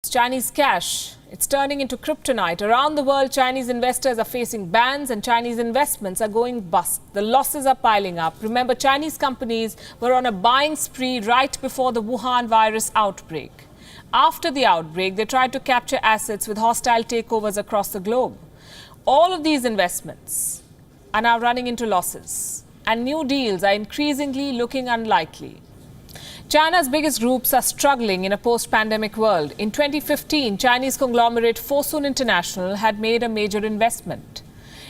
Chinese cash, it's turning into kryptonite. Around the world, Chinese investors are facing bans and Chinese investments are going bust. The losses are piling up. Remember, Chinese companies were on a buying spree right before the Wuhan virus outbreak. After the outbreak, they tried to capture assets with hostile takeovers across the globe. All of these investments are now running into losses, and new deals are increasingly looking unlikely. China's biggest groups are struggling in a post-pandemic world. In 2015, Chinese conglomerate Fosun International had made a major investment.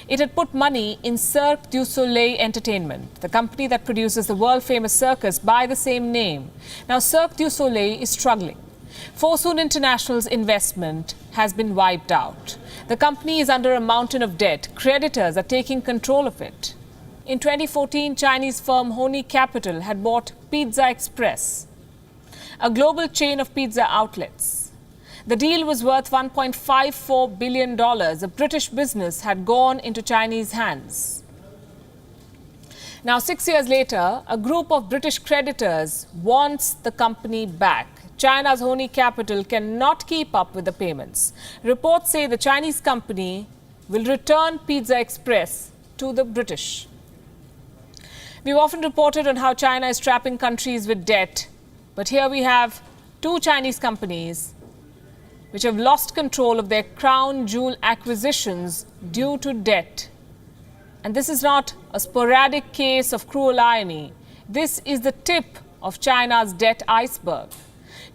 It had put money in Cirque du Soleil Entertainment, the company that produces the world-famous circus by the same name. Now, Cirque du Soleil is struggling. Fosun International's investment has been wiped out. The company is under a mountain of debt. Creditors are taking control of it. In 2014, Chinese firm Hony Capital had bought Pizza Express, a global chain of pizza outlets. The deal was worth $1.54 billion. A British business had gone into Chinese hands. Now, 6 years later, a group of British creditors wants the company back. China's Hony Capital cannot keep up with the payments. Reports say the Chinese company will return Pizza Express to the British. We've often reported on how China is trapping countries with debt. But here we have two Chinese companies which have lost control of their crown jewel acquisitions due to debt. And this is not a sporadic case of cruel irony. This is the tip of China's debt iceberg.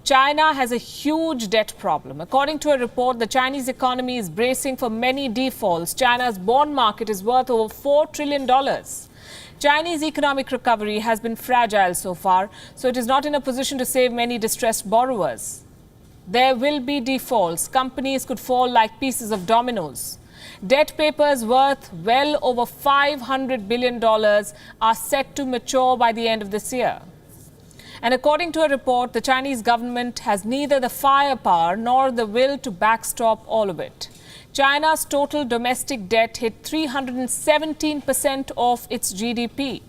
China has a huge debt problem. According to a report, the Chinese economy is bracing for many defaults. China's bond market is worth over $4 trillion. Chinese economic recovery has been fragile so far, so it is not in a position to save many distressed borrowers. There will be defaults. Companies could fall like pieces of dominoes. Debt papers worth well over $500 billion are set to mature by the end of this year. And according to a report, the Chinese government has neither the firepower nor the will to backstop all of it. China's total domestic debt hit 317% of its GDP.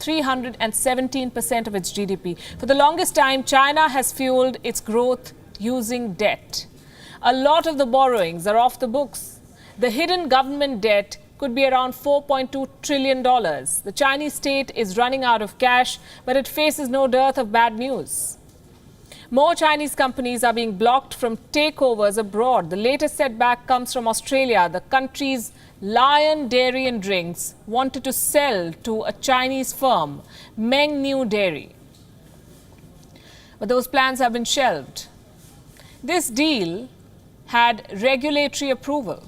317% of its GDP. For the longest time, China has fueled its growth using debt. A lot of the borrowings are off the books. The hidden government debt could be around $4.2 trillion. The Chinese state is running out of cash, but it faces no dearth of bad news. More Chinese companies are being blocked from takeovers abroad. The latest setback comes from Australia. The country's Lion Dairy and Drinks wanted to sell to a Chinese firm, Mengniu Dairy. But those plans have been shelved. This deal had regulatory approval.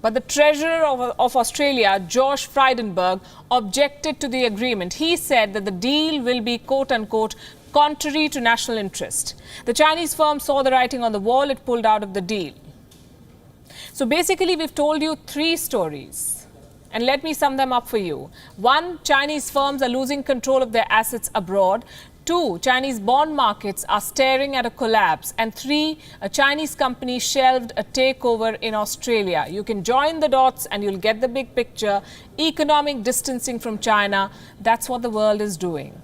But the Treasurer of Australia, Josh Frydenberg, objected to the agreement. He said that the deal will be, quote-unquote, contrary to national interest. The Chinese firm saw the writing on the wall. It pulled out of the deal. So basically, we've told you three stories. And let me sum them up for you. One, Chinese firms are losing control of their assets abroad. Two, Chinese bond markets are staring at a collapse. And three, a Chinese company shelved a takeover in Australia. You can join the dots and you'll get the big picture. Economic distancing from China, that's what the world is doing.